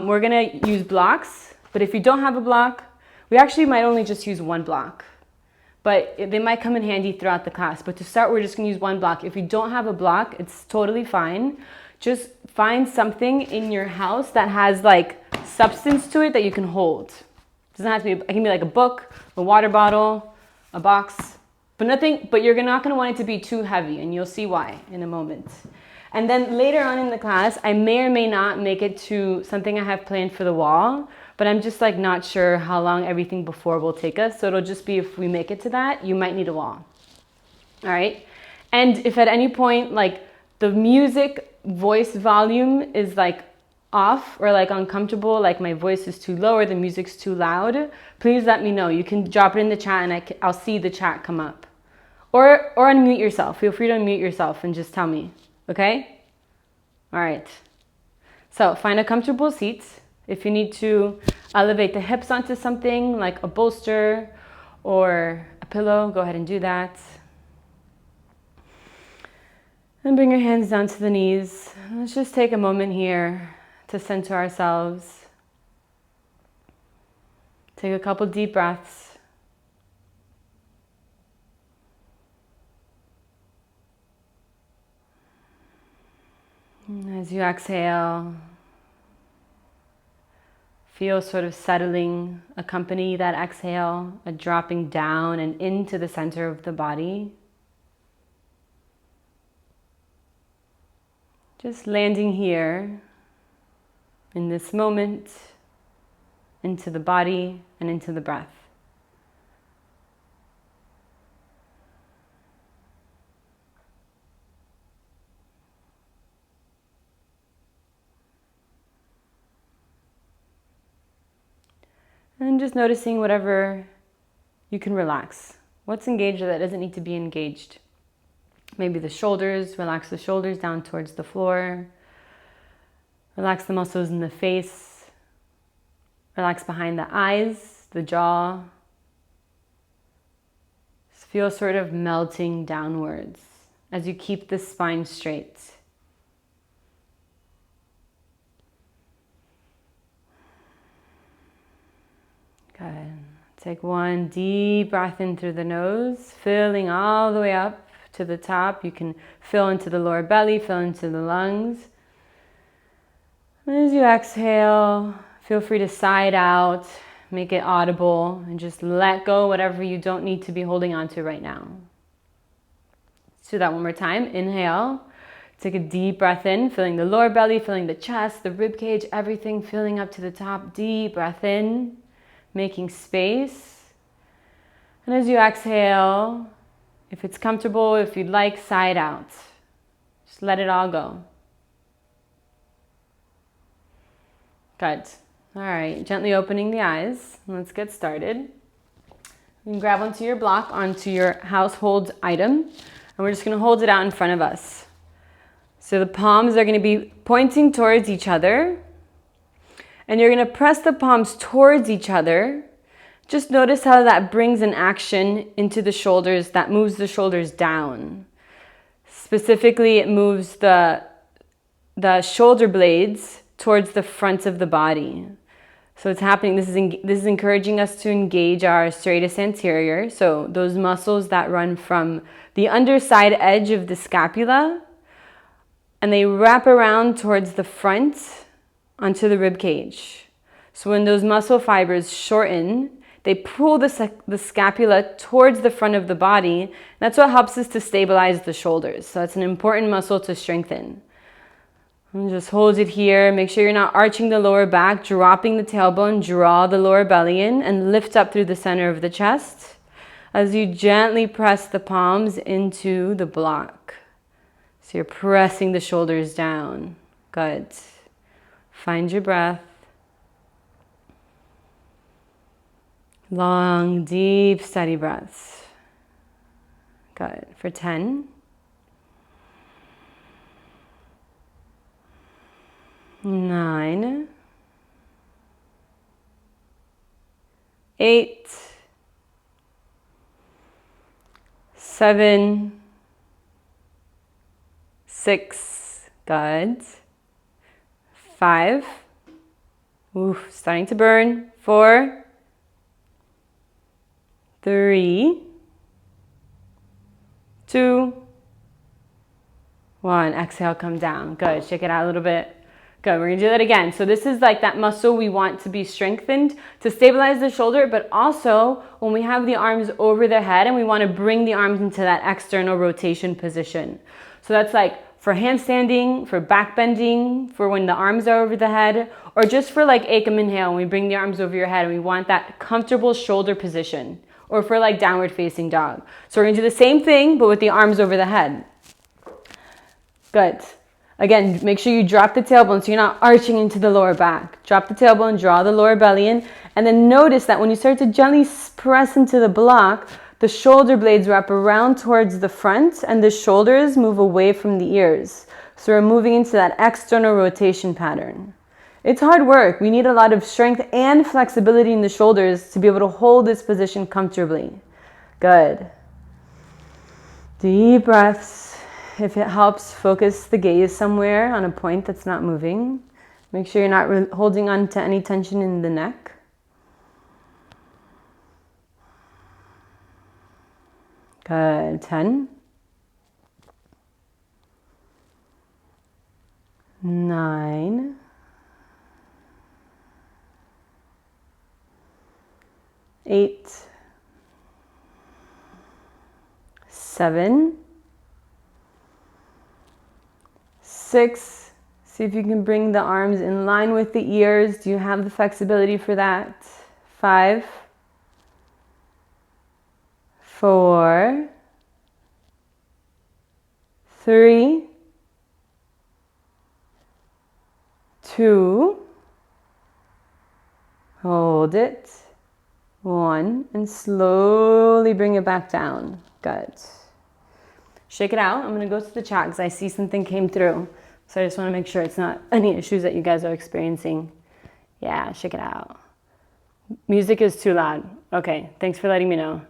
We're gonna use blocks, but if you don't have a block, we actually might only just use one block, but they might come in handy throughout the class. But to start, we're just gonna use one block. If you don't have a block, it's totally fine. Just find something in your house that has like substance to it that you can hold. It doesn't have to be, it can be like a book, a water bottle, a box, but you're not gonna want it to be too heavy, and you'll see why in a moment. And then later on in the class, I may or may not make it to something I have planned for the wall, but I'm just like not sure how long everything before will take us. So it'll just be if we make it to that, you might need a wall. All right. And if at any point like the music voice volume is like off or like uncomfortable, like my voice is too low or the music's too loud, please let me know. You can drop it in the chat and I'll see the chat come up. Or unmute yourself. Feel free to unmute yourself and just tell me. Okay? All right. So find a comfortable seat. If you need to elevate the hips onto something like a bolster or a pillow, go ahead and do that. And bring your hands down to the knees. Let's just take a moment here to center ourselves. Take a couple deep breaths. As you exhale, feel sort of settling, accompany that exhale, a dropping down and into the center of the body. Just landing here in this moment, into the body and into the breath. And just noticing whatever you can relax. What's engaged that doesn't need to be engaged? Maybe the shoulders, relax the shoulders down towards the floor. Relax the muscles in the face. Relax behind the eyes, the jaw. Just feel sort of melting downwards as you keep the spine straight. Good. Take one deep breath in through the nose, filling all the way up to the top. You can fill into the lower belly, fill into the lungs. And as you exhale, feel free to sigh it out, make it audible, and just let go whatever you don't need to be holding on to right now. Let's do that one more time. Inhale. Take a deep breath in, filling the lower belly, filling the chest, the rib cage, everything filling up to the top. Deep breath in. Making space. And as you exhale, if it's comfortable, if you'd like, sigh it out. Just let it all go. Good. All right, gently opening the eyes. Let's get started. You can grab onto your block, onto your household item, and we're just going to hold it out in front of us. So the palms are going to be pointing towards each other. And you're going to press the palms towards each other. Just notice how that brings an action into the shoulders, that moves the shoulders down. Specifically, it moves the shoulder blades towards the front of the body. So it's happening, this is encouraging us to engage our serratus anterior. So those muscles that run from the underside edge of the scapula, and they wrap around towards the front onto the rib cage. So when those muscle fibers shorten, they pull the scapula towards the front of the body. That's what helps us to stabilize the shoulders. So it's an important muscle to strengthen. And just hold it here. Make sure you're not arching the lower back, dropping the tailbone, draw the lower belly in, and lift up through the center of the chest as you gently press the palms into the block. So you're pressing the shoulders down. Good. Find your breath. Long, deep, steady breaths. Good. For 10. 9. 8. 7. 6. Good. 5. Oof, starting to burn. 4, 3, 2, 1. Exhale, come down. Good. Shake it out a little bit. Good. We're going to do that again. So this is like that muscle we want to be strengthened to stabilize the shoulder, but also when we have the arms over the head and we want to bring the arms into that external rotation position. So that's like for handstanding, for back bending, for when the arms are over the head, or just for like Ekam inhale, when we bring the arms over your head and we want that comfortable shoulder position, or for like downward facing dog. So we're going to do the same thing, but with the arms over the head. Good. Again, make sure you drop the tailbone so you're not arching into the lower back. Drop the tailbone, draw the lower belly in, and then notice that when you start to gently press into the block, the shoulder blades wrap around towards the front and the shoulders move away from the ears. So we're moving into that external rotation pattern. It's hard work. We need a lot of strength and flexibility in the shoulders to be able to hold this position comfortably. Good. Deep breaths. If it helps, focus the gaze somewhere on a point that's not moving. Make sure you're not holding on to any tension in the neck. Good. 10, 9, 8, 7, 6. See if you can bring the arms in line with the ears. Do you have the flexibility for that? 5, 4, 3, 2, hold it, 1, and slowly bring it back down. Good. Shake it out. I'm going to go to the chat because I see something came through. So I just want to make sure it's not any issues that you guys are experiencing. Yeah, shake it out. Music is too loud. Okay, thanks for letting me know.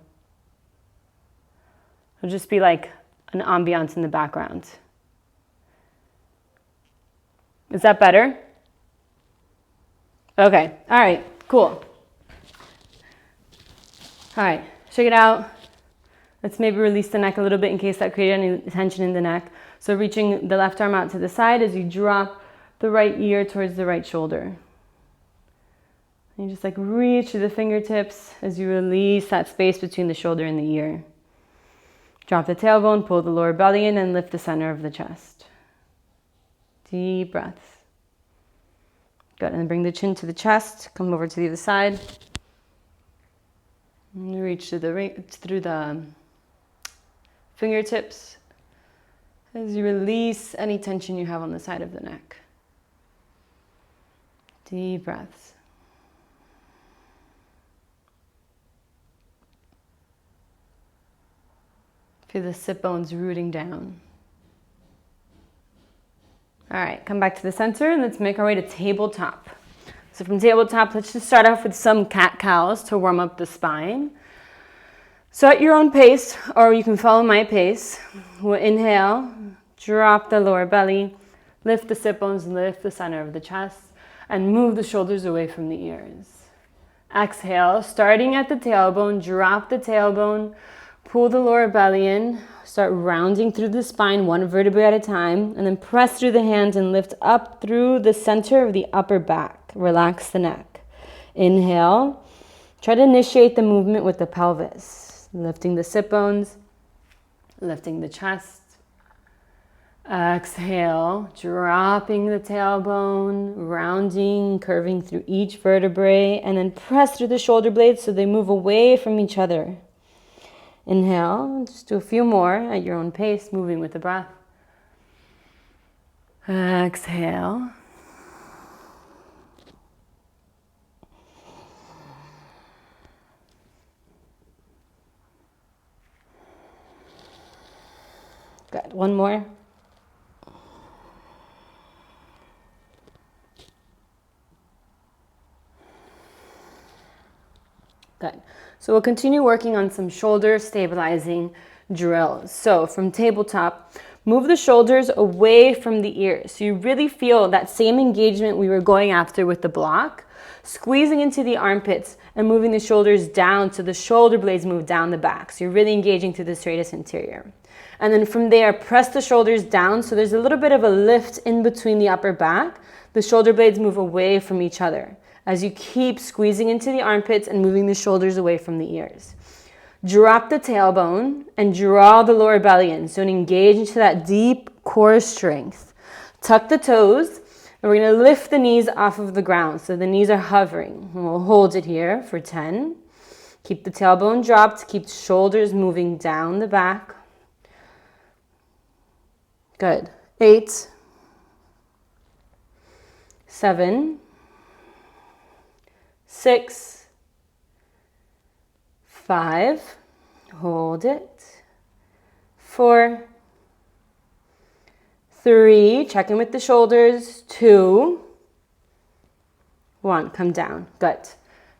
It'll just be like an ambiance in the background. Is that better? Okay, all right, cool. All right, shake it out. Let's maybe release the neck a little bit in case that created any tension in the neck. So reaching the left arm out to the side as you drop the right ear towards the right shoulder. And you just like reach to the fingertips as you release that space between the shoulder and the ear. Drop the tailbone, pull the lower belly in, and lift the center of the chest. Deep breaths. Good, and bring the chin to the chest. Come over to the other side. And reach to through the fingertips as you release any tension you have on the side of the neck. Deep breaths. Feel the sit bones rooting down. All right, come back to the center and let's make our way to tabletop. So from tabletop, let's just start off with some cat-cows to warm up the spine. So at your own pace, or you can follow my pace, we'll inhale, drop the lower belly, lift the sit bones, lift the center of the chest, and move the shoulders away from the ears. Exhale, starting at the tailbone, drop the tailbone, pull the lower belly in, start rounding through the spine, one vertebrae at a time, and then press through the hands and lift up through the center of the upper back. Relax the neck. Inhale, try to initiate the movement with the pelvis. Lifting the sit bones, lifting the chest. Exhale, dropping the tailbone, rounding, curving through each vertebrae, and then press through the shoulder blades so they move away from each other. Inhale, just do a few more at your own pace, moving with the breath. Exhale. Good. One more. Good. So we'll continue working on some shoulder stabilizing drills. So from tabletop, Move the shoulders away from the ears. So you really feel that same engagement we were going after with the block, squeezing into the armpits and moving the shoulders down so the shoulder blades move down the back. So you're really engaging through the straightest interior. And then from there, press the shoulders down so there's a little bit of a lift in between the upper back. The shoulder blades move away from each other as you keep squeezing into the armpits and moving the shoulders away from the ears. Drop the tailbone and draw the lower belly in. So engage into that deep core strength. Tuck the toes, and we're going to lift the knees off of the ground. So the knees are hovering. And we'll hold it here for 10. Keep the tailbone dropped. Keep the shoulders moving down the back. Good. 8, 7, 6, 5, hold it, 4, 3, check in with the shoulders, 2, 1, come down, good.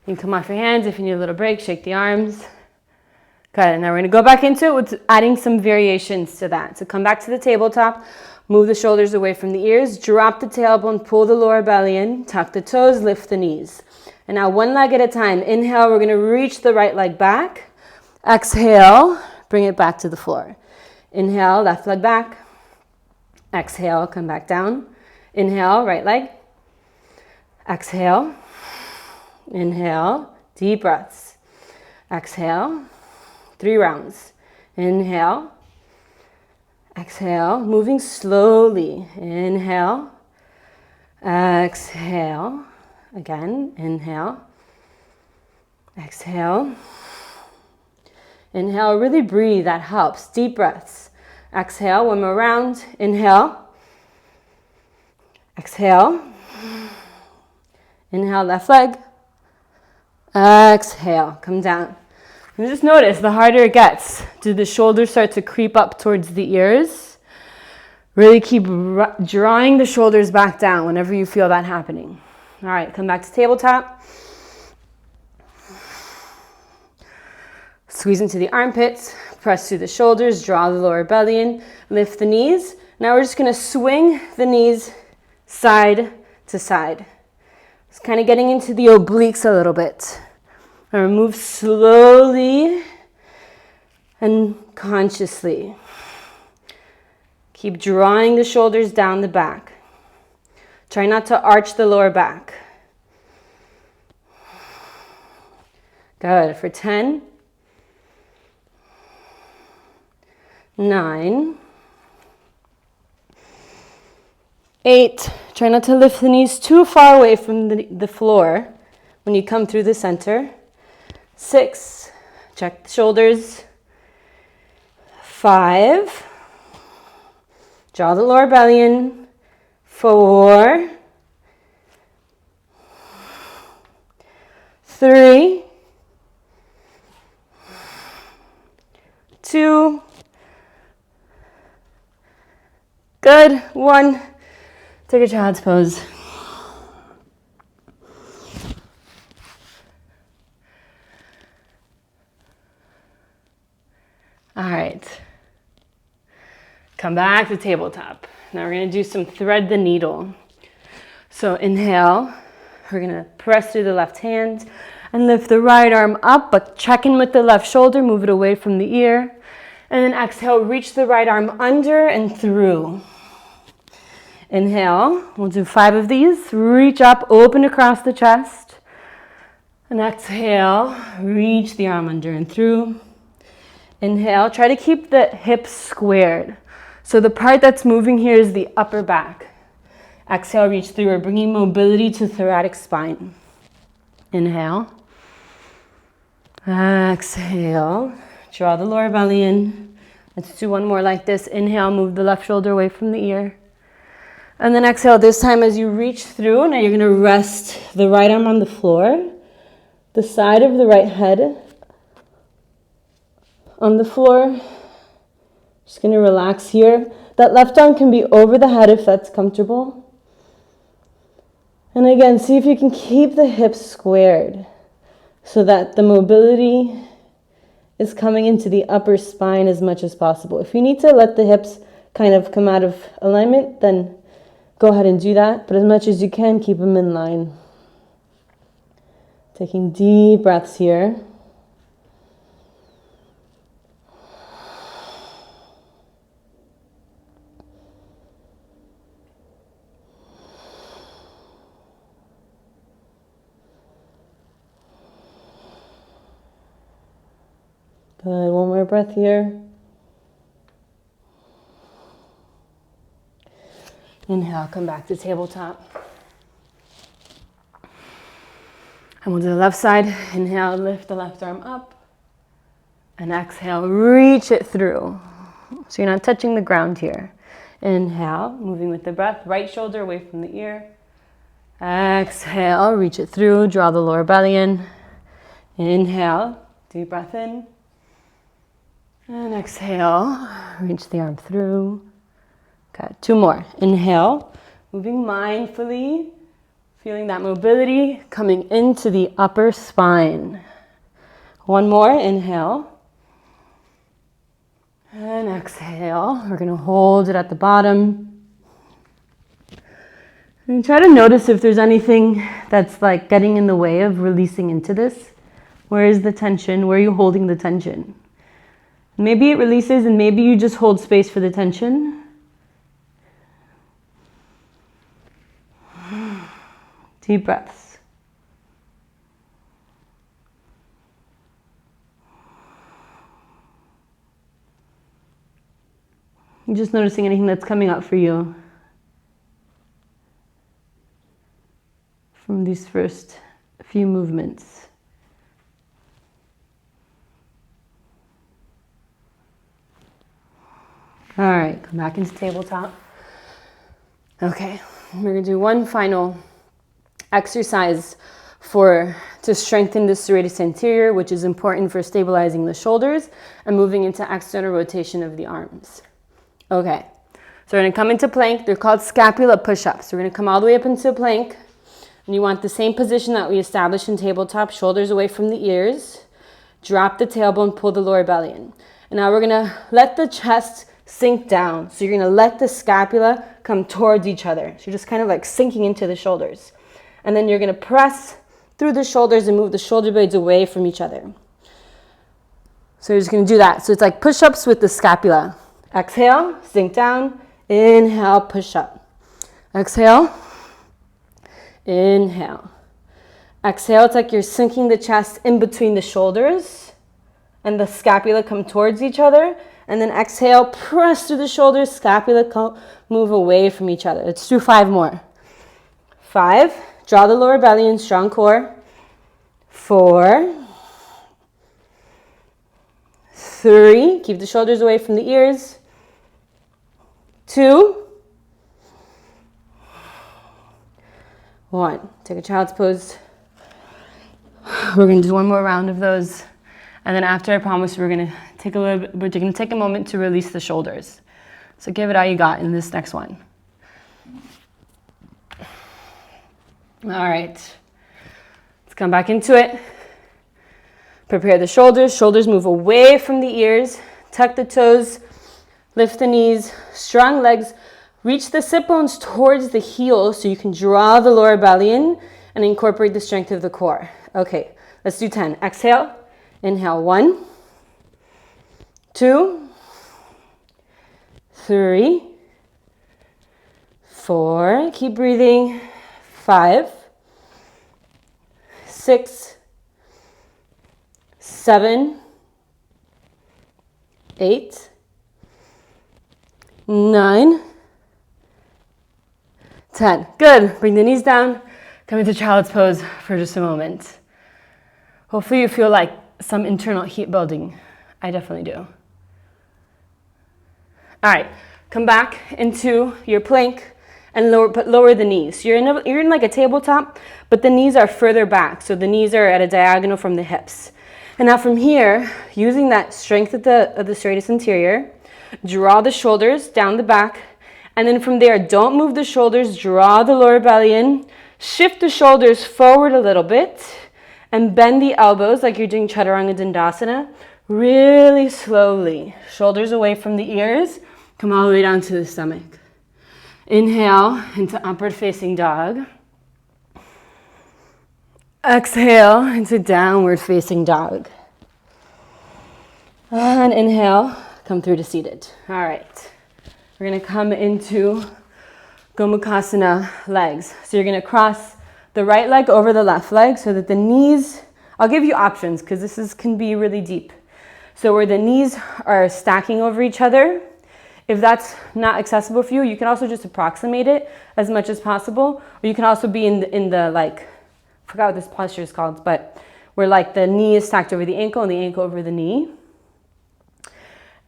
You can come off your hands if you need a little break, shake the arms. Good, and now we're going to go back into it with adding some variations to that. So come back to the tabletop, move the shoulders away from the ears, drop the tailbone, pull the lower belly in, tuck the toes, lift the knees. And now one leg at a time. Inhale, we're going to reach the right leg back. Exhale, bring it back to the floor. Inhale, left leg back. Exhale, come back down. Inhale, right leg. Exhale. Inhale, deep breaths. Exhale, 3 rounds. Inhale. Exhale, moving slowly. Inhale. Exhale. Again, inhale, exhale, inhale, really breathe, that helps, deep breaths. Exhale, one more round, inhale, exhale, inhale, left leg, exhale, come down. And just notice, the harder it gets, do the shoulders start to creep up towards the ears? Really keep drawing the shoulders back down whenever you feel that happening. All right, come back to tabletop. Squeeze into the armpits, press through the shoulders, draw the lower belly in, lift the knees. Now we're just going to swing the knees side to side. It's kind of getting into the obliques a little bit. And move slowly and consciously. Keep drawing the shoulders down the back. Try not to arch the lower back. Good. For 10, 9, 8. Try not to lift the knees too far away from the floor when you come through the center. 6. Check the shoulders. 5. Draw the lower belly in. 4, 3, 2, good, 1. Take a child's pose. All right. Come back to tabletop. Now we're going to do some thread the needle. So inhale, we're going to press through the left hand and lift the right arm up, but check in with the left shoulder, move it away from the ear. And then exhale, reach the right arm under and through. Inhale, we'll do 5 of these. Reach up, open across the chest. And exhale, reach the arm under and through. Inhale, try to keep the hips squared. So the part that's moving here is the upper back. Exhale, reach through. We're bringing mobility to thoracic spine. Inhale. Exhale. Draw the lower belly in. Let's do one more like this. Inhale, move the left shoulder away from the ear. And then exhale, this time as you reach through, now you're going to rest the right arm on the floor, the side of the right head on the floor. Just going to relax here. That left arm can be over the head if that's comfortable. And again, see if you can keep the hips squared so that the mobility is coming into the upper spine as much as possible. If you need to let the hips kind of come out of alignment, then go ahead and do that. But as much as you can, keep them in line. Taking deep breaths here. Good, one more breath here. Inhale, come back to tabletop. And we'll do the left side. Inhale, lift the left arm up. And exhale, reach it through. So you're not touching the ground here. Inhale, moving with the breath. Right shoulder away from the ear. Exhale, reach it through. Draw the lower belly in. Inhale, deep breath in. And exhale, reach the arm through. Okay, two more. Inhale, moving mindfully, feeling that mobility coming into the upper spine. One more, inhale. And exhale. We're going to hold it at the bottom. And try to notice if there's anything that's like getting in the way of releasing into this. Where is the tension? Where are you holding the tension? Maybe it releases and maybe you just hold space for the tension. Deep breaths. You're just noticing anything that's coming up for you from these first few movements. All right, come back into tabletop. Okay, we're gonna do one final exercise to strengthen the serratus anterior, which is important for stabilizing the shoulders and moving into external rotation of the arms. Okay, so we're gonna come into plank. They're called scapula push-ups. We're gonna come all the way up into plank, and you want the same position that we established in tabletop, shoulders away from the ears. Drop the tailbone, pull the lower belly in. And now we're gonna let the chest sink down. So you're gonna let the scapula come towards each other. So you're just kind of like sinking into the shoulders. And then you're gonna press through the shoulders and move the shoulder blades away from each other. So you're just gonna do that. So it's like push-ups with the scapula. Exhale, sink down. Inhale, push up. Exhale. Inhale. Exhale, it's like you're sinking the chest in between the shoulders and the scapula come towards each other. And then exhale, press through the shoulders, scapula move away from each other. Let's do 5 more. 5, draw the lower belly in, strong core. 4, 3, keep the shoulders away from the ears. 2, 1. Take a child's pose. We're going to do one more round of those. And then after, I promise we're going to take a moment to release the shoulders. So give it all you got in this next one. All right. Let's come back into it. Prepare the shoulders. Shoulders move away from the ears. Tuck the toes. Lift the knees. Strong legs. Reach the sit bones towards the heels so you can draw the lower belly in and incorporate the strength of the core. Okay, let's do 10. Exhale. Inhale, 1, 2, 3, 4, keep breathing, 5, 6, 7, 8, 9, 10. Good. Bring the knees down. Come into child's pose for just a moment. Hopefully you feel like some internal heat building. I definitely do. All right, come back into your plank and lower the knees. You're in like a tabletop, but the knees are further back. So the knees are at a diagonal from the hips. And now from here, using that strength of the serratus anterior, draw the shoulders down the back. And then from there, don't move the shoulders, draw the lower belly in, shift the shoulders forward a little bit, and bend the elbows like you're doing Chaturanga Dandasana, really slowly. Shoulders away from the ears, Come all the way down to the stomach. Inhale into upward facing dog. Exhale into downward facing dog. And inhale, come through to seated. All right. We're gonna come into Gomukasana legs. So you're gonna cross the right leg over the left leg so that the knees, I'll give you options because can be really deep. So where the knees are stacking over each other, if that's not accessible for you, you can also just approximate it as much as possible. Or you can also be in the like, I forgot what this posture is called, but where like the knee is stacked over the ankle and the ankle over the knee.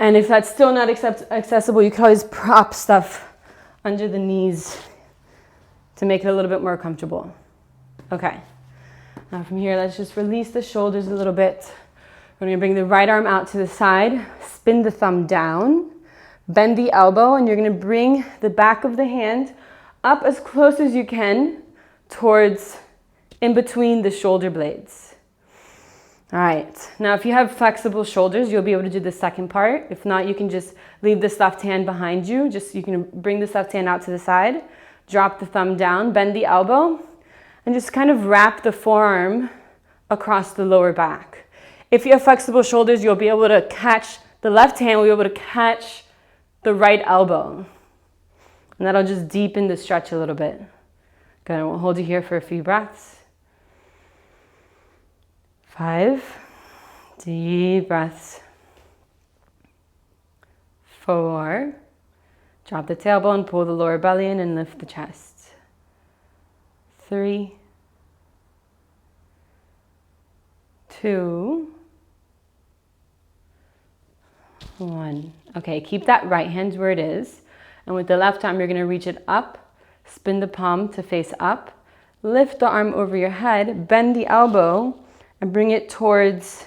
And if that's still not accessible, you can always prop stuff under the knees to make it a little bit more comfortable. Okay, now from here, let's just release the shoulders a little bit. We're gonna bring the right arm out to the side, spin the thumb down, bend the elbow, and you're gonna bring the back of the hand up as close as you can towards in between the shoulder blades. All right, now if you have flexible shoulders, you'll be able to do the second part. If not, you can just leave this left hand behind you. You can bring this left hand out to the side, drop the thumb down, bend the elbow, and just kind of wrap the forearm across the lower back. If you have flexible shoulders, you'll be able to catch, the left hand will be able to catch the right elbow. And that'll just deepen the stretch a little bit. Good, and we'll hold you here for a few breaths. 5 deep breaths. 4, drop the tailbone, pull the lower belly in and lift the chest. 3, 2, 1. Okay, keep that right hand where it is. And with the left arm, you're gonna reach it up, spin the palm to face up, lift the arm over your head, bend the elbow, and bring it towards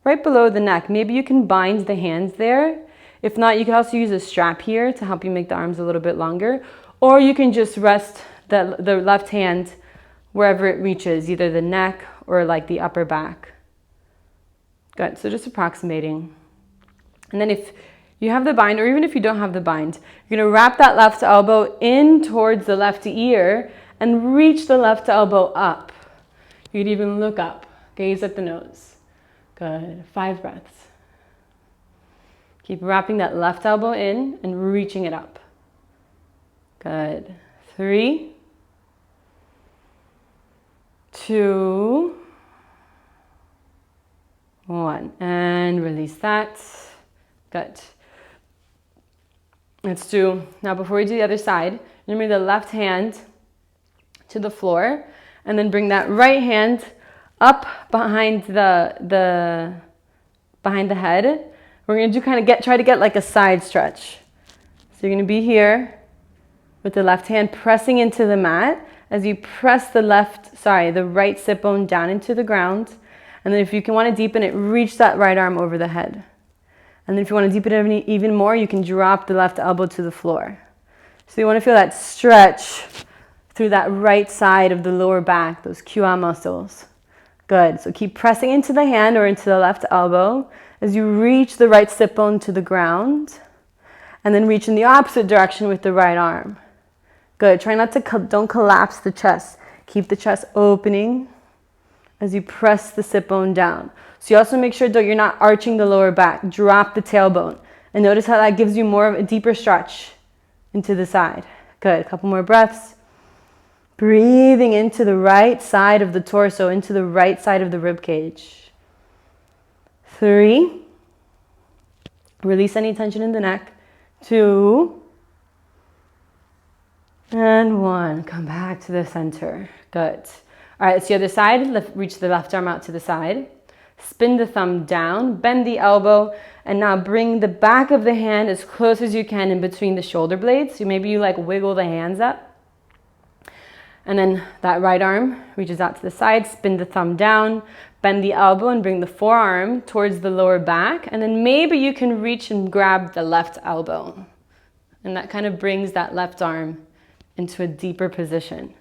right below the neck. Maybe you can bind the hands there. If not, you can also use a strap here to help you make the arms a little bit longer. Or you can just rest the left hand wherever it reaches, either the neck or like the upper back. Good, so just approximating. And then if you have the bind, or even if you don't have the bind, you're gonna wrap that left elbow in towards the left ear and reach the left elbow up. You could even look up, gaze at the nose. Good, 5 breaths. Keep wrapping that left elbow in and reaching it up. Good, 3, 2, 1, and release that. Good. Let's do, now before we do the other side, you're gonna bring the left hand to the floor and then bring that right hand up behind the head. We're gonna do try to get like a side stretch. So you're gonna be here with the left hand pressing into the mat as you press the right sit bone down into the ground. And then if you want to deepen it, reach that right arm over the head. And then if you want to deepen it even more, you can drop the left elbow to the floor. So you want to feel that stretch through that right side of the lower back, those QA muscles. Good, so keep pressing into the hand or into the left elbow as you reach the right sit bone to the ground. And then reach in the opposite direction with the right arm. Good, try not to, don't collapse the chest. Keep the chest opening as you press the sit bone down. So you also make sure that you're not arching the lower back. Drop the tailbone. And notice how that gives you more of a deeper stretch into the side. Good, a couple more breaths. Breathing into the right side of the torso, into the right side of the rib cage. 3. Release any tension in the neck. 2. And 1. Come back to the center. Good. All right, it's the other side. Reach the left arm out to the side. Spin the thumb down, bend the elbow, and now bring the back of the hand as close as you can in between the shoulder blades. So maybe you like wiggle the hands up. And then that right arm reaches out to the side, spin the thumb down, bend the elbow and bring the forearm towards the lower back. And then maybe you can reach and grab the left elbow. And that kind of brings that left arm into a deeper position.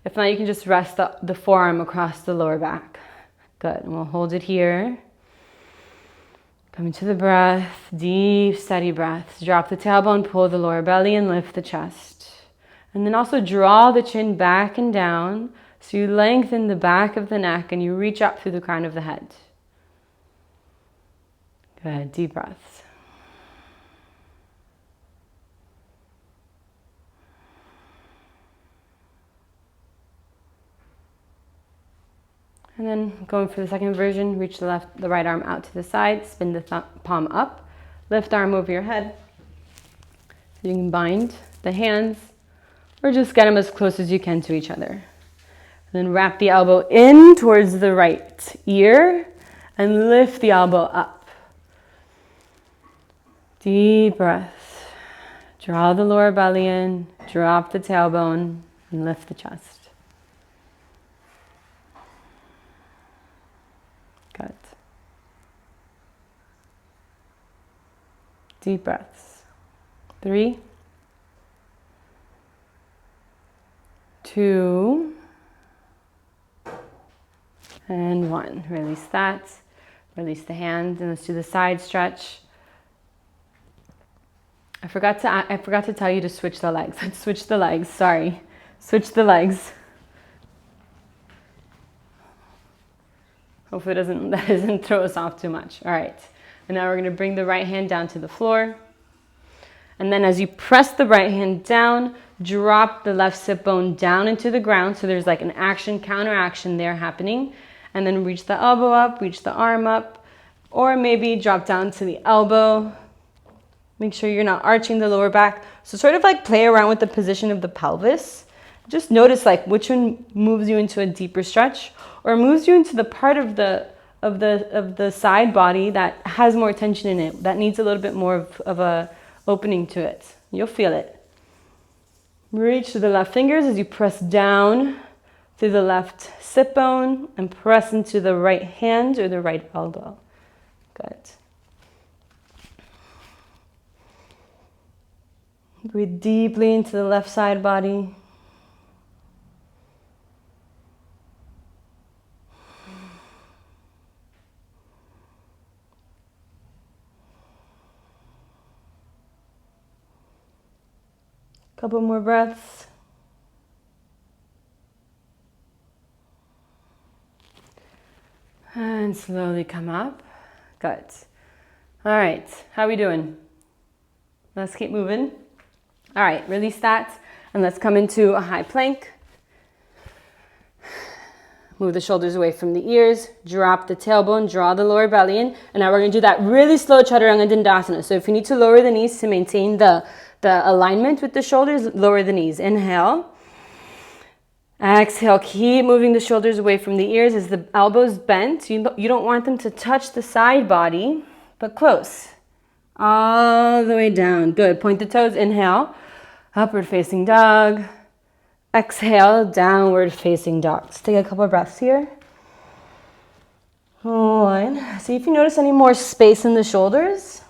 If not, you can just rest the forearm across the lower back. Good, and we'll hold it here. Come into the breath, deep, steady breaths. Drop the tailbone, pull the lower belly, and lift the chest. And then also draw the chin back and down, so you lengthen the back of the neck and you reach up through the crown of the head. Good, deep breaths. And then going for the second version, reach the right arm out to the side, spin the palm up, lift arm over your head. So you can bind the hands or just get them as close as you can to each other. And then wrap the elbow in towards the right ear and lift the elbow up. Deep breath. Draw the lower belly in, drop the tailbone, and lift the chest. Good. Deep breaths. 3, 2, and 1. Release that. Release the hand, and let's do the side stretch. I forgot to tell you to switch the legs. Let's switch the legs. Sorry. Switch the legs. Hopefully that doesn't throw us off too much. All right. And now we're going to bring the right hand down to the floor. And then as you press the right hand down, drop the left sit bone down into the ground. So there's like an action, counteraction there happening. And then reach the elbow up, reach the arm up, or maybe drop down to the elbow. Make sure you're not arching the lower back. So sort of like play around with the position of the pelvis. Just notice like which one moves you into a deeper stretch or moves you into the part of the side body that has more tension in it, that needs a little bit more of a opening to it. You'll feel it. Reach to the left fingers as you press down through the left sit bone and press into the right hand or the right elbow. Good. Breathe deeply into the left side body. Couple more breaths. And slowly come up. Good. All right, how are we doing? Let's keep moving. All right, release that, and let's come into a high plank. Move the shoulders away from the ears, drop the tailbone, draw the lower belly in, and now we're gonna do that really slow chaturanga dandasana. So if you need to lower the knees to maintain the alignment with the shoulders, lower the knees. Inhale. Exhale, keep moving the shoulders away from the ears as the elbows bent. You don't want them to touch the side body, but close. All the way down. Good. Point the toes. Inhale. Upward facing dog. Exhale. Downward facing dog. Let's take a couple of breaths here. 1. See if you notice any more space in the shoulders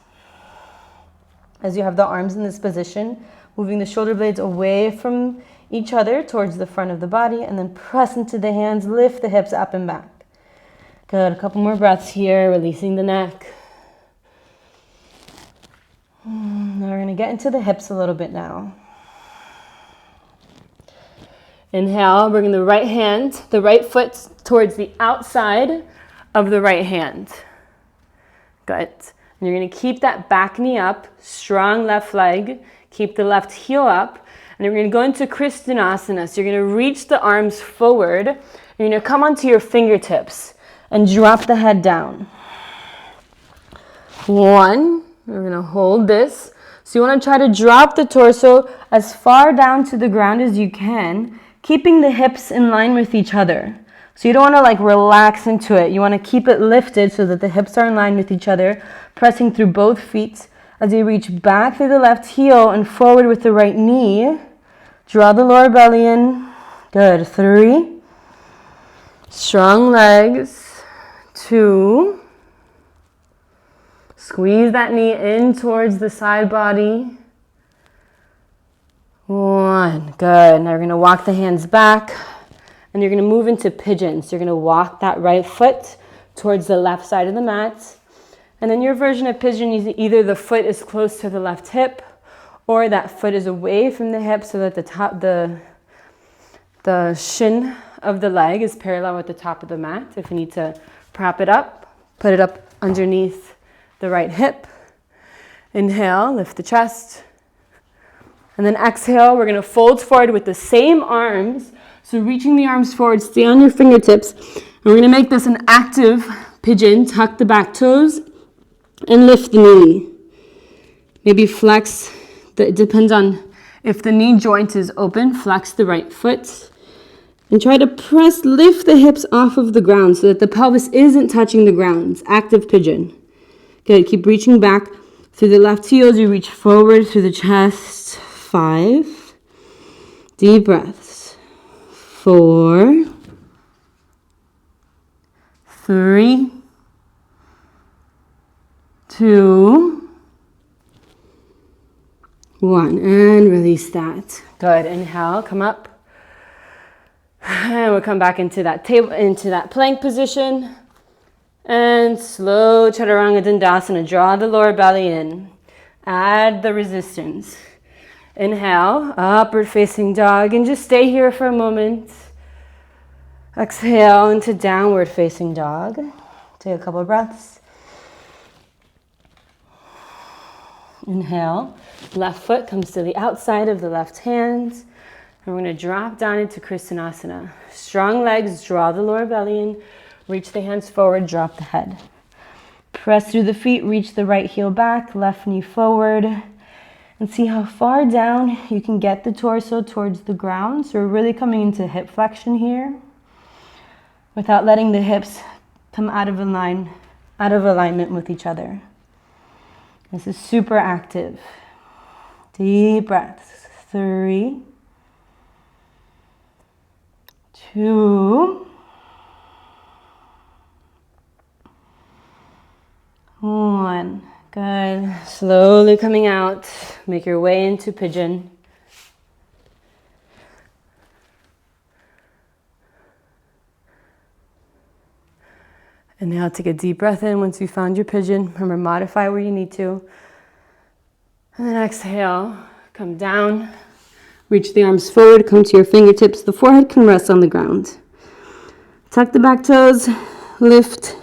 as you have the arms in this position. Moving the shoulder blades away from each other towards the front of the body, and then press into the hands, lift the hips up and back. Good, a couple more breaths here, releasing the neck. Now we're gonna get into the hips a little bit now. Inhale, bringing the right hand, the right foot towards the outside of the right hand. Good. And you're gonna keep that back knee up, strong left leg, keep the left heel up, and you're going to go into Krishnasana. So you're going to reach the arms forward. You're going to come onto your fingertips and drop the head down. 1. We're going to hold this. So you want to try to drop the torso as far down to the ground as you can, keeping the hips in line with each other. So you don't want to like relax into it. You want to keep it lifted so that the hips are in line with each other, pressing through both feet as you reach back through the left heel and forward with the right knee. Draw the lower belly in. Good. 3. Strong legs. 2. Squeeze that knee in towards the side body. 1. Good. Now we're going to walk the hands back, and you're going to move into pigeons. You're going to walk that right foot towards the left side of the mat, And then your version of pigeon is either the foot is close to the left hip or that foot is away from the hip so that the shin of the leg is parallel with the top of the mat. If you need to prop it up, put it up underneath the right hip. Inhale, lift the chest. And then exhale, we're gonna fold forward with the same arms. So reaching the arms forward, stay on your fingertips. And we're gonna make this an active pigeon. Tuck the back toes and lift the knee. Maybe flex, it depends on if the knee joint is open, flex the right foot. And try to lift the hips off of the ground so that the pelvis isn't touching the ground. It's active pigeon. Good, keep reaching back through the left heel as you reach forward through the chest. 5. Deep breaths. 4. 3. 2. 1. And release that. Good. Inhale, come up. And we'll come back into that plank position. And slow chaturanga dandasana. Draw the lower belly in. Add the resistance. Inhale, upward facing dog, and just stay here for a moment. Exhale into downward facing dog. Take a couple of breaths. Inhale, left foot comes to the outside of the left hand. And we're going to drop down into Kristanasana. Strong legs, draw the lower belly in. Reach the hands forward, drop the head. Press through the feet, reach the right heel back, left knee forward. And see how far down you can get the torso towards the ground. So we're really coming into hip flexion here without letting the hips come out of alignment with each other. This is super active. Deep breaths. 3, 2, 1. Good. Slowly coming out. Make your way into pigeon. And now take a deep breath in once you found your pigeon. Remember, modify where you need to. And then exhale. Come down. Reach the arms forward. Come to your fingertips. The forehead can rest on the ground. Tuck the back toes. Lift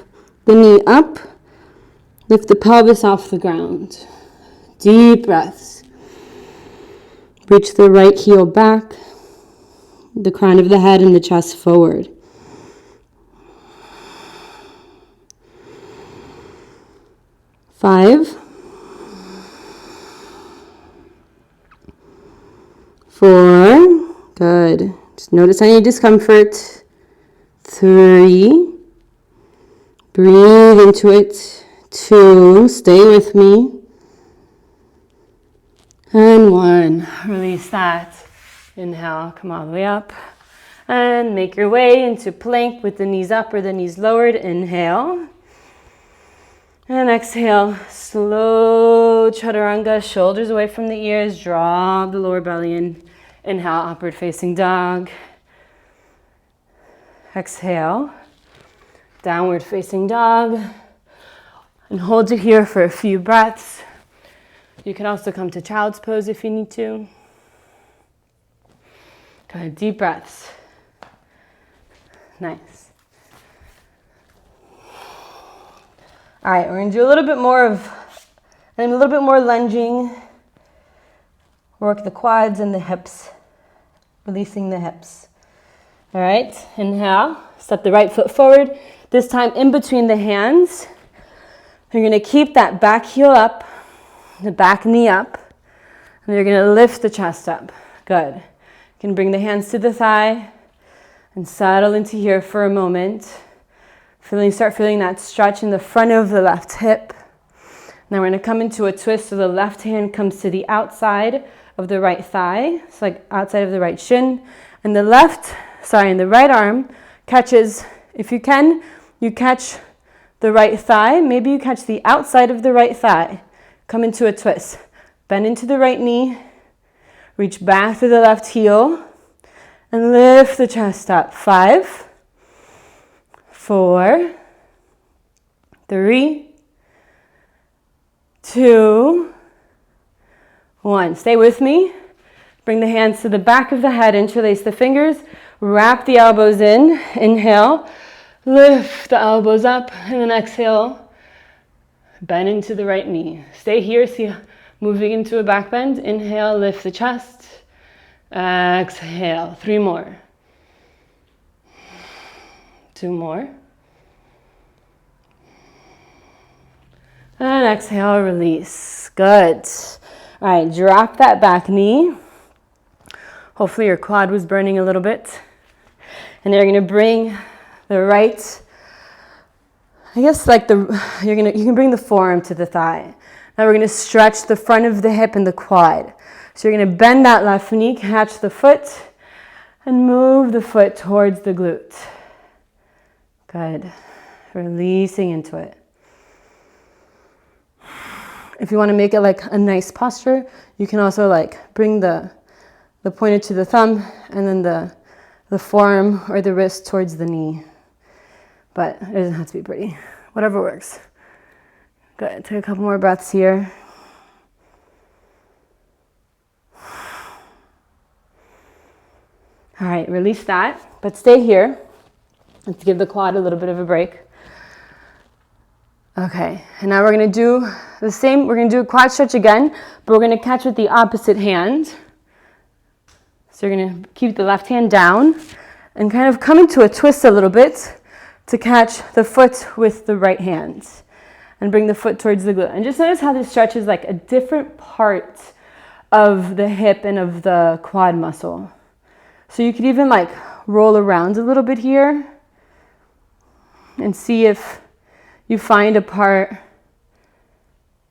the knee up. Lift the pelvis off the ground. Deep breaths. Reach the right heel back. The crown of the head and the chest forward. 5. 4. Good. Just notice any discomfort. 3. Breathe into it. 2. Stay with me. And 1. Release that. Inhale. Come all the way up. And make your way into plank with the knees up or the knees lowered. Inhale. And exhale. Slow chaturanga. Shoulders away from the ears. Drop the lower belly in. Inhale. Upward facing dog. Exhale. Downward facing dog. And hold it here for a few breaths. You can also come to child's pose if you need to. Good, deep breaths. Nice. All right, we're gonna do a little bit more lunging. Work the quads and the hips, releasing the hips. All right, inhale, step the right foot forward. This time in between the hands. You're going to keep that back heel up, the back knee up, and you're going to lift the chest up. Good. You can bring the hands to the thigh and settle into here for a moment. Start feeling that stretch in the front of the left hip. Now we're going to come into a twist so the left hand comes to the outside of the right thigh. It's like outside of the right shin. And the right arm catches, if you can, you catch the right thigh. Maybe you catch the outside of the right thigh. Come into a twist. Bend into the right knee. Reach back to the left heel. And lift the chest up. 5, 4, 3, 2, 1. Stay with me. Bring the hands to the back of the head, interlace the fingers, wrap the elbows in. Inhale, lift the elbows up, and then exhale, bend into the right knee. Stay here, see, moving into a back bend. Inhale, lift the chest. Exhale, 3 more. 2 more. And exhale, release. Good. All right, drop that back knee. Hopefully your quad was burning a little bit. And then you're gonna bring the right, I guess like you can bring the forearm to the thigh. Now we're gonna stretch the front of the hip and the quad. So you're gonna bend that left knee, catch the foot, and move the foot towards the glute. Good. Releasing into it. If you wanna make it like a nice posture, you can also like bring the pointer to the thumb and then the forearm or the wrist towards the knee. But it doesn't have to be pretty. Whatever works. Good. Take a couple more breaths here. All right, release that, but stay here. Let's give the quad a little bit of a break. Okay, and now we're gonna do the same. We're gonna do a quad stretch again, but we're gonna catch with the opposite hand. So you're gonna keep the left hand down and kind of come into a twist a little bit to catch the foot with the right hand and bring the foot towards the glute. And just notice how this stretches like a different part of the hip and of the quad muscle. So you could even like roll around a little bit here and see if you find a part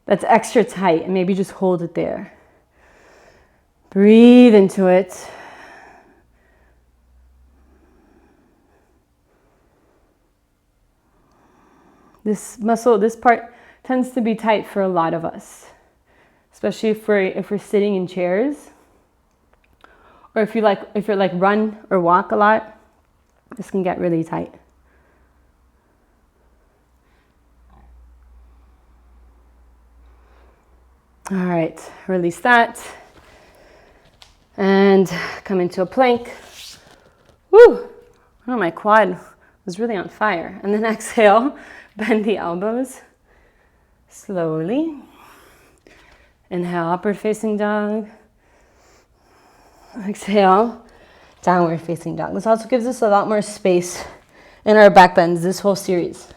that's extra tight and maybe just hold it there. Breathe into it. This muscle, this part tends to be tight for a lot of us, especially if we're sitting in chairs, or if you're like run or walk a lot. This can get really tight. All right, release that. And come into a plank. Woo! Oh, my quad was really on fire. And then exhale, bend the elbows slowly. Inhale, upward facing dog. Exhale, downward facing dog. This also gives us a lot more space in our back bends this whole series.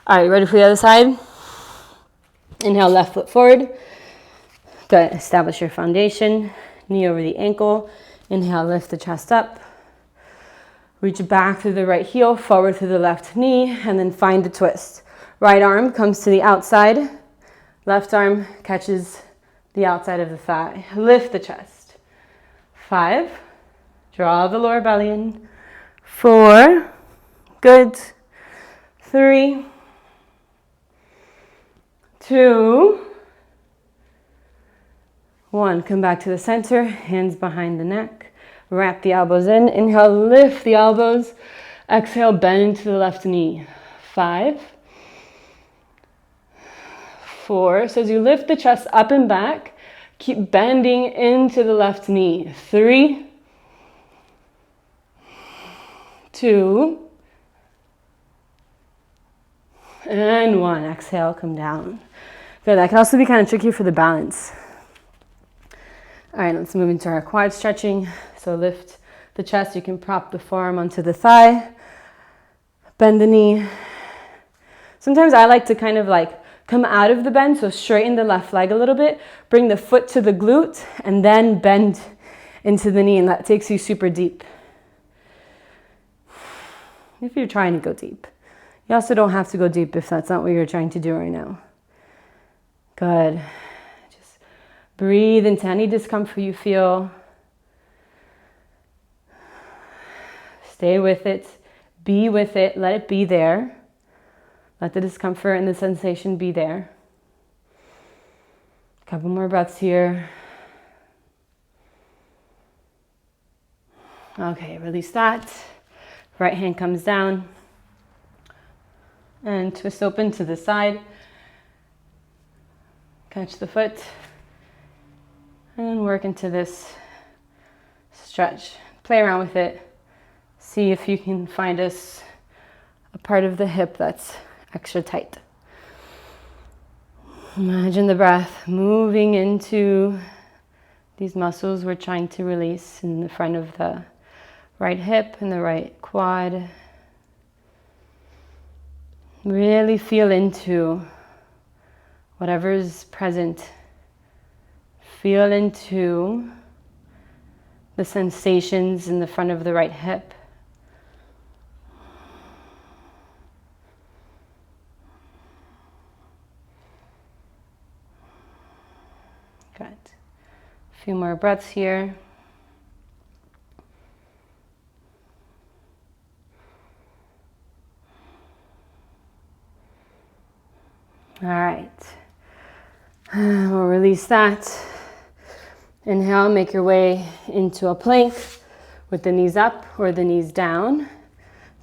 All right, ready for the other side? Inhale, left foot forward. Good, establish your foundation. Knee over the ankle. Inhale, lift the chest up. Reach back through the right heel, forward through the left knee, and then find the twist. Right arm comes to the outside. Left arm catches the outside of the thigh. Lift the chest. 5. Draw the lower belly in. 4. Good. 3. 2. 1. Come back to the center, hands behind the neck. Wrap the elbows in. Inhale, lift the elbows. Exhale, bend into the left knee. 5. 4. So as you lift the chest up and back, keep bending into the left knee. 3. 2. And 1. Exhale, come down. Good. That can also be kind of tricky for the balance. All right, let's move into our quad stretching. So lift the chest. You can prop the forearm onto the thigh. Bend the knee. Sometimes I like to kind of like come out of the bend, so straighten the left leg a little bit. Bring the foot to the glute and then bend into the knee, and that takes you super deep. If you're trying to go deep. You also don't have to go deep if that's not what you're trying to do right now. Good. Breathe into any discomfort you feel. Stay with it. Be with it. Let it be there. Let the discomfort and the sensation be there. A couple more breaths here. Okay, release that. Right hand comes down. And twist open to the side. Catch the foot and work into this stretch. Play around with it. See if you can find a part of the hip that's extra tight. Imagine the breath moving into these muscles we're trying to release in the front of the right hip and the right quad. Really feel into whatever's present. Feel into the sensations in the front of the right hip. Good. A few more breaths here. All right. We'll release that. Inhale, make your way into a plank with the knees up or the knees down.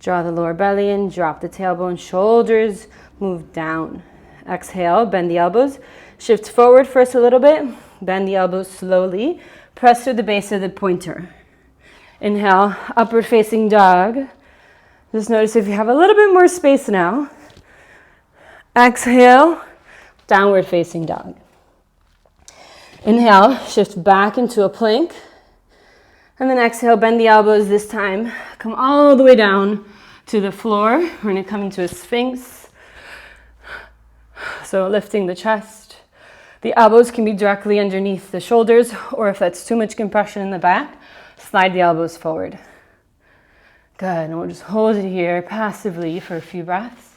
Draw the lower belly in, drop the tailbone, shoulders move down. Exhale, bend the elbows. Shift forward first a little bit. Bend the elbows slowly. Press through the base of the pointer. Inhale, upward facing dog. Just notice if you have a little bit more space now. Exhale, downward facing dog. Inhale, shift back into a plank. And then exhale, bend the elbows this time. Come all the way down to the floor. We're going to come into a Sphinx. So lifting the chest. The elbows can be directly underneath the shoulders, or if that's too much compression in the back, slide the elbows forward. Good, and we'll just hold it here passively for a few breaths.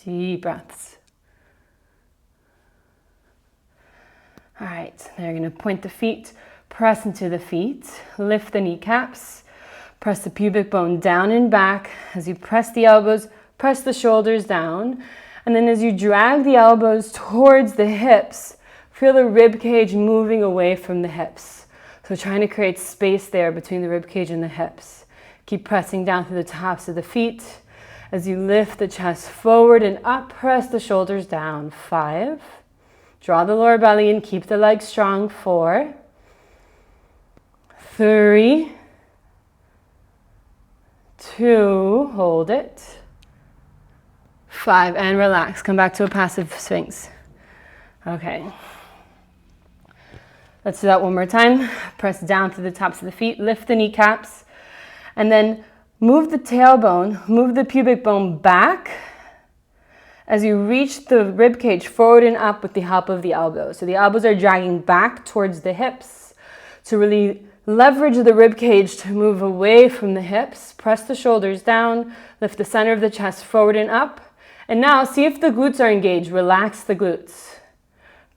Deep breaths. All right, now you're going to point the feet, press into the feet, lift the kneecaps, press the pubic bone down and back. As you press the elbows, press the shoulders down. And then as you drag the elbows towards the hips, feel the rib cage moving away from the hips. So trying to create space there between the rib cage and the hips. Keep pressing down through the tops of the feet. As you lift the chest forward and up, press the shoulders down. 5. Draw the lower belly in, keep the legs strong. 4. 3. 2. Hold it. 5. And relax. Come back to a passive Sphinx. Okay. Let's do that one more time. Press down to the tops of the feet, lift the kneecaps, and then move the tailbone, move the pubic bone back as you reach the rib cage forward and up with the help of the elbows. So the elbows are dragging back towards the hips to really leverage the rib cage to move away from the hips. Press the shoulders down, lift the center of the chest forward and up. And now see if the glutes are engaged. Relax the glutes.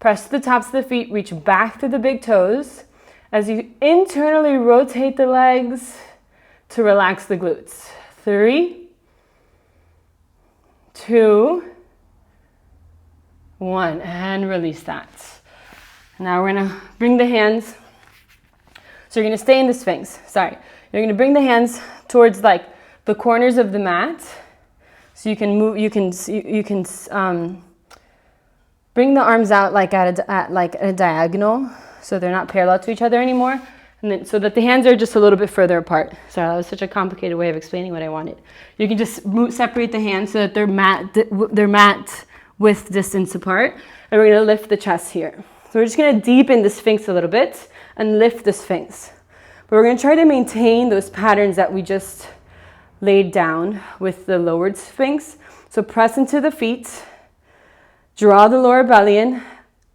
Press to the tops of the feet, reach back to the big toes. As you internally rotate the legs to relax the glutes. 3, 2, 1, and release that. Now we're gonna bring the hands. So you're gonna stay in the Sphinx. Sorry. You're gonna bring the hands towards like the corners of the mat. So you can move. You can bring the arms out like at a diagonal, so they're not parallel to each other anymore, and then so that the hands are just a little bit further apart. Sorry, that was such a complicated way of explaining what I wanted. You can just separate the hands so that they're mat width distance apart, and we're gonna lift the chest here. So we're just gonna deepen the Sphinx a little bit and lift the Sphinx. But we're gonna try to maintain those patterns that we just laid down with the lowered Sphinx. So press into the feet, draw the lower belly in.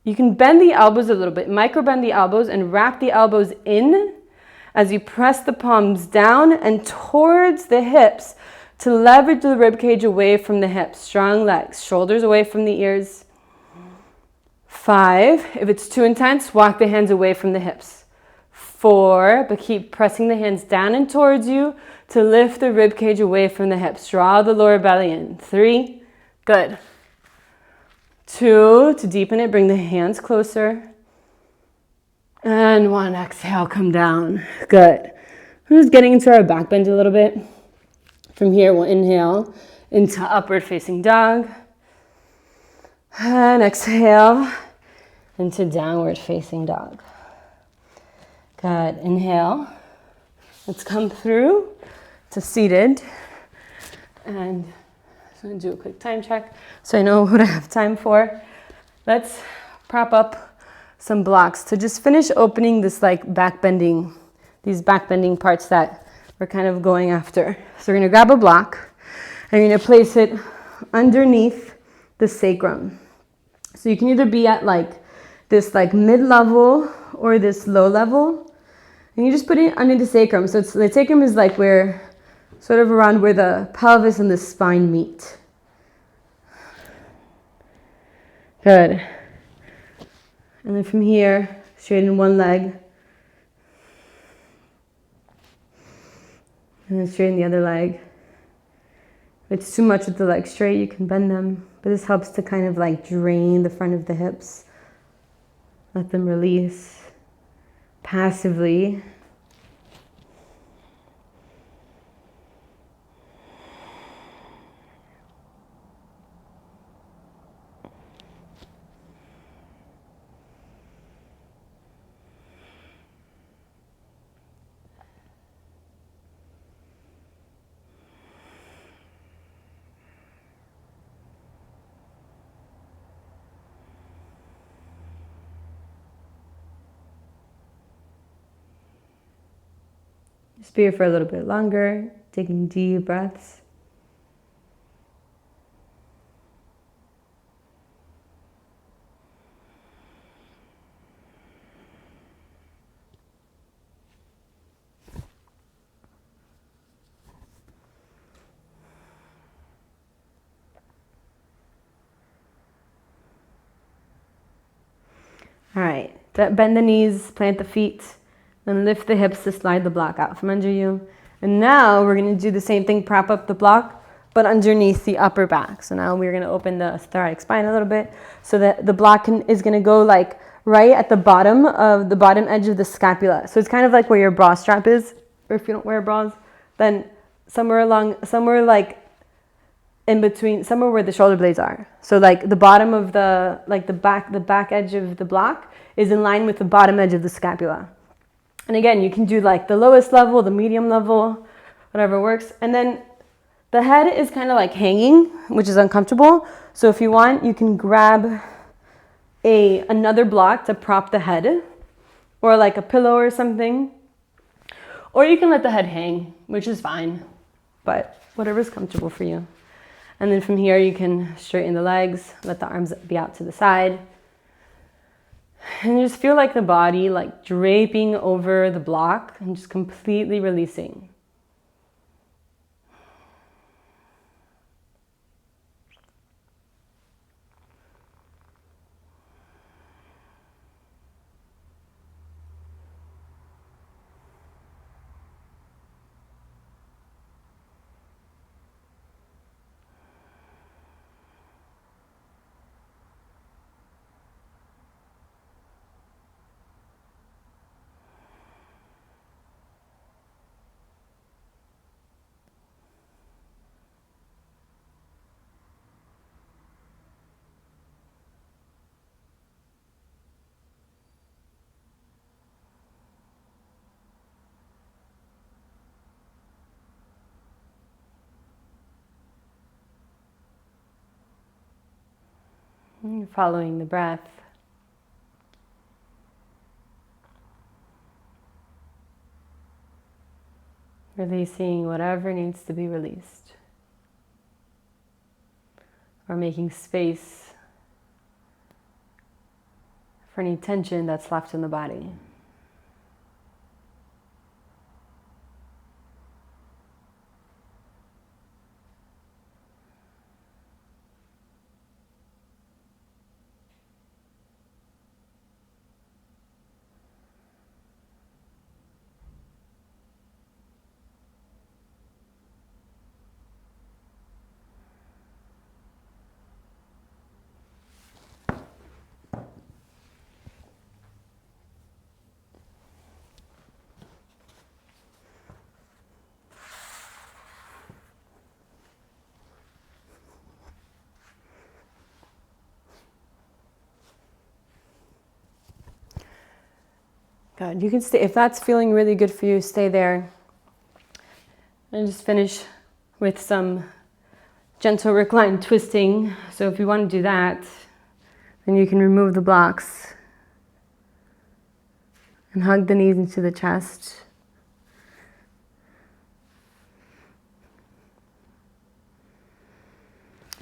You can bend the elbows a little bit, micro bend the elbows and wrap the elbows in as you press the palms down and towards the hips to leverage the rib cage away from the hips. Strong legs, shoulders away from the ears. 5, if it's too intense, walk the hands away from the hips. 4, but keep pressing the hands down and towards you to lift the rib cage away from the hips. Draw the lower belly in. 3, good. 2, to deepen it, bring the hands closer. And one, exhale, come down. Good. We're just getting into our back bend a little bit. From here, we'll inhale into upward facing dog. And exhale into downward facing dog. Good. Inhale. Let's come through to seated. And I'm going to do a quick time check so I know what I have time for. Let's prop up some blocks to just finish opening this like back bending, these back bending parts that we're kind of going after. So we're going to grab a block and you're going to place it underneath the sacrum. So you can either be at like this like mid-level or this low level. And you just put it under the sacrum. So the sacrum is like where, sort of around where the pelvis and the spine meet. Good. And then from here, straighten one leg. And then straighten the other leg. If it's too much with the legs straight, you can bend them. But this helps to kind of like drain the front of the hips. Let them release passively. Just be here for a little bit longer, taking deep breaths. All right, bend the knees, plant the feet, then lift the hips to slide the block out from under you. And now we're going to do the same thing, prop up the block, but underneath the upper back. So now we're going to open the thoracic spine a little bit so that the block is going to go like right at the bottom edge of the scapula. So it's kind of like where your bra strap is, or if you don't wear bras, then somewhere like in between, somewhere where the shoulder blades are. So like the bottom of the back edge of the block is in line with the bottom edge of the scapula. And again, you can do like the lowest level, the medium level, whatever works. And then the head is kind of like hanging, which is uncomfortable. So if you want, you can grab another block to prop the head, or like a pillow or something. Or you can let the head hang, which is fine, but whatever's comfortable for you. And then from here, you can straighten the legs, let the arms be out to the side. And just feel like the body like draping over the block and just completely releasing. And you're following the breath. Releasing whatever needs to be released. Or making space for any tension that's left in the body. Good. You can stay, if that's feeling really good for you, stay there. And just finish with some gentle recline twisting. So if you want to do that, then you can remove the blocks and hug the knees into the chest.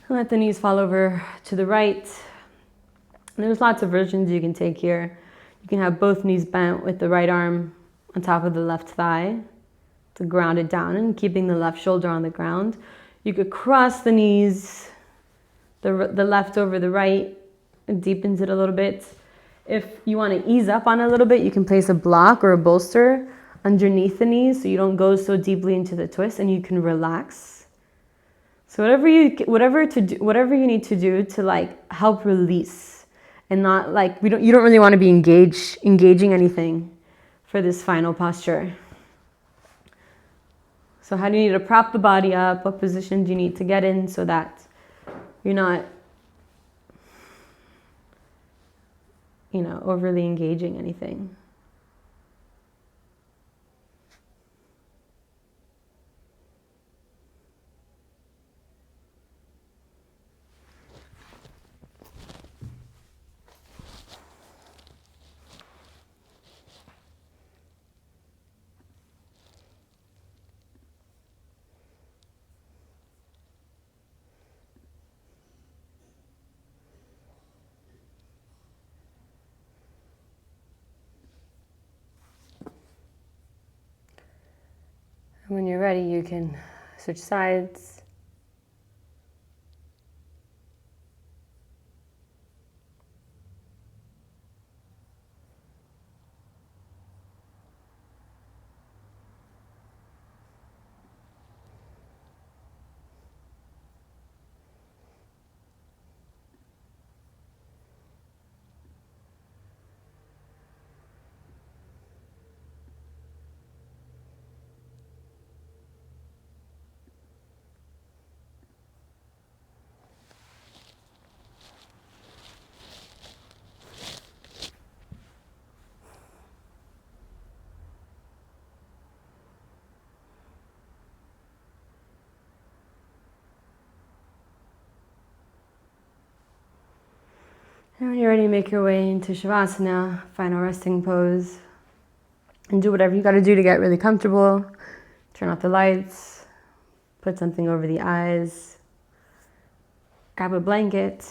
And let the knees fall over to the right. And there's lots of versions you can take here. You can have both knees bent with the right arm on top of the left thigh to ground it down and keeping the left shoulder on the ground. You could cross the knees, the left over the right. It deepens it a little bit. If you want to ease up on it a little bit, you can place a block or a bolster underneath the knees so you don't go so deeply into the twist and you can relax. So whatever you need to do to like help release. And not like, you don't really want to be engaging anything for this final posture. So how do you need to prop the body up? What position do you need to get in so that you're not, overly engaging anything? And when you're ready, you can switch sides. And when you're ready, make your way into Shavasana, final resting pose. And do whatever you got to do to get really comfortable. Turn off the lights, put something over the eyes, grab a blanket.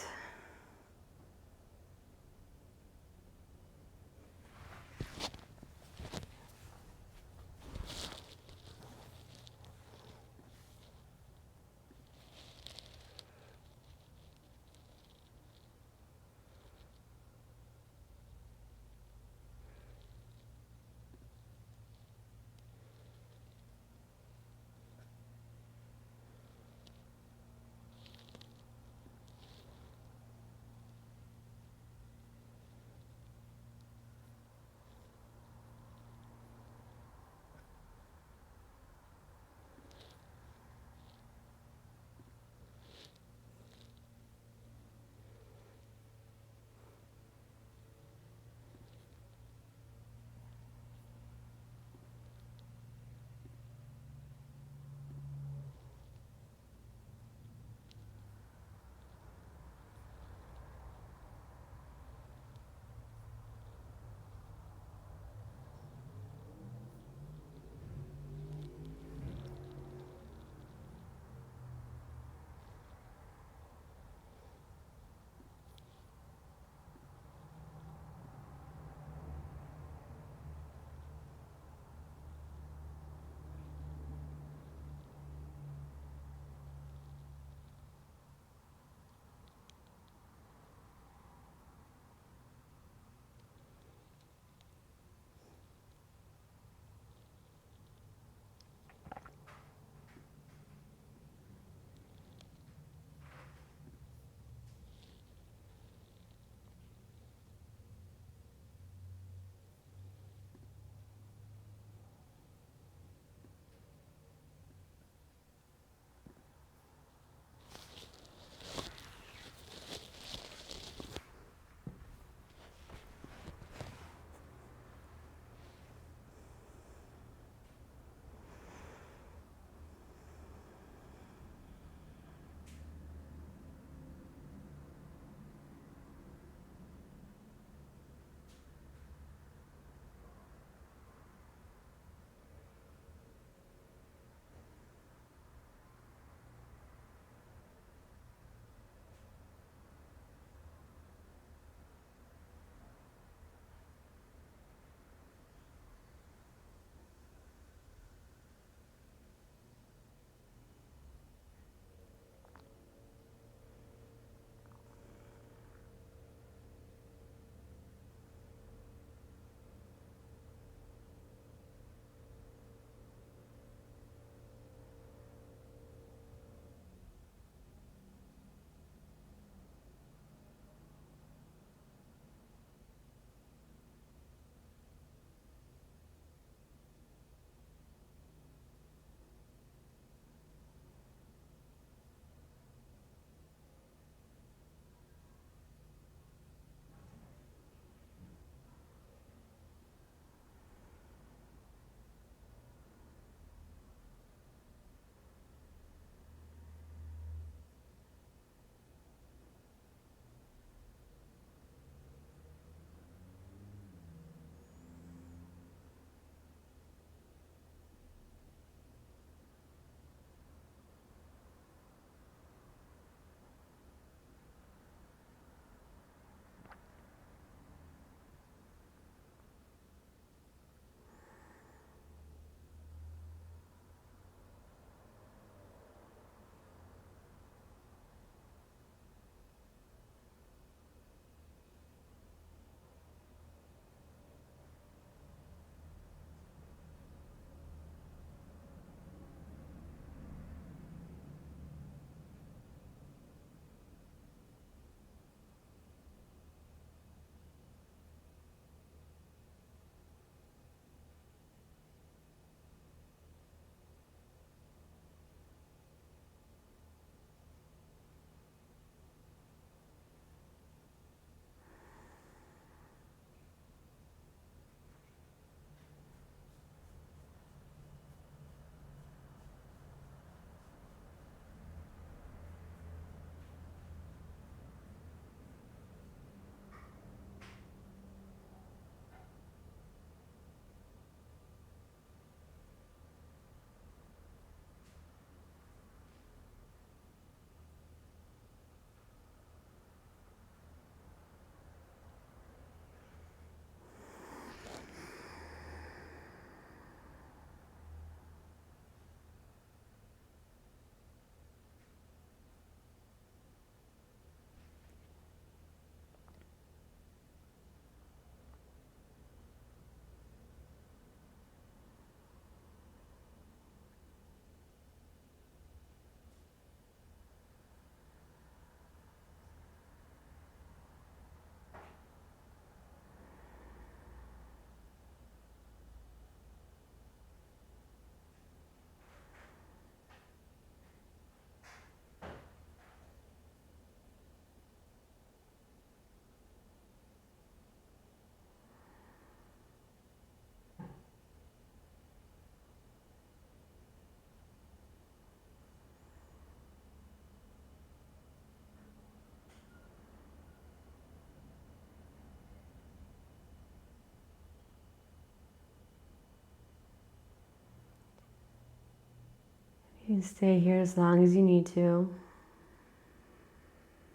You can stay here as long as you need to.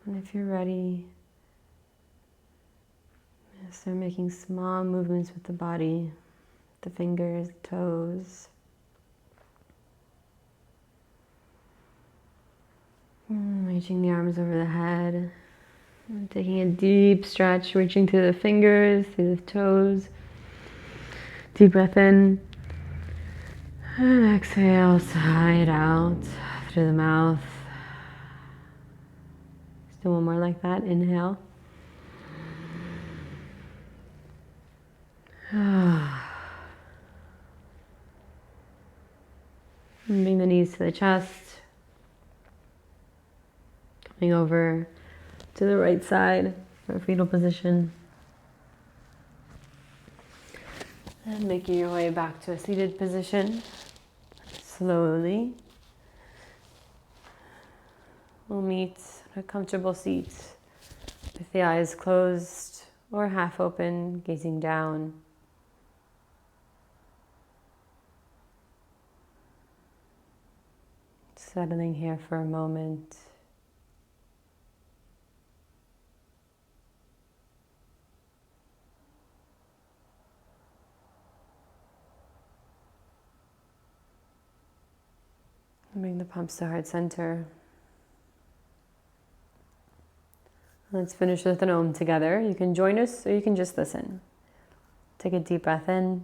And if you're ready, start making small movements with the body, the fingers, toes. Reaching the arms over the head. And taking a deep stretch, reaching through the fingers, through the toes. Deep breath in. And exhale, sigh it out through the mouth. Let's do one more like that. Inhale. Bring the knees to the chest. Coming over to the right side for fetal position. And making your way back to a seated position. Slowly. We'll meet at a comfortable seat with the eyes closed or half open, gazing down. Settling here for a moment. Bring the palms to heart center. Let's finish with an Om together. You can join us or you can just listen. Take a deep breath in.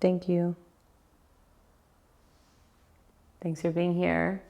Thank you. Thanks for being here.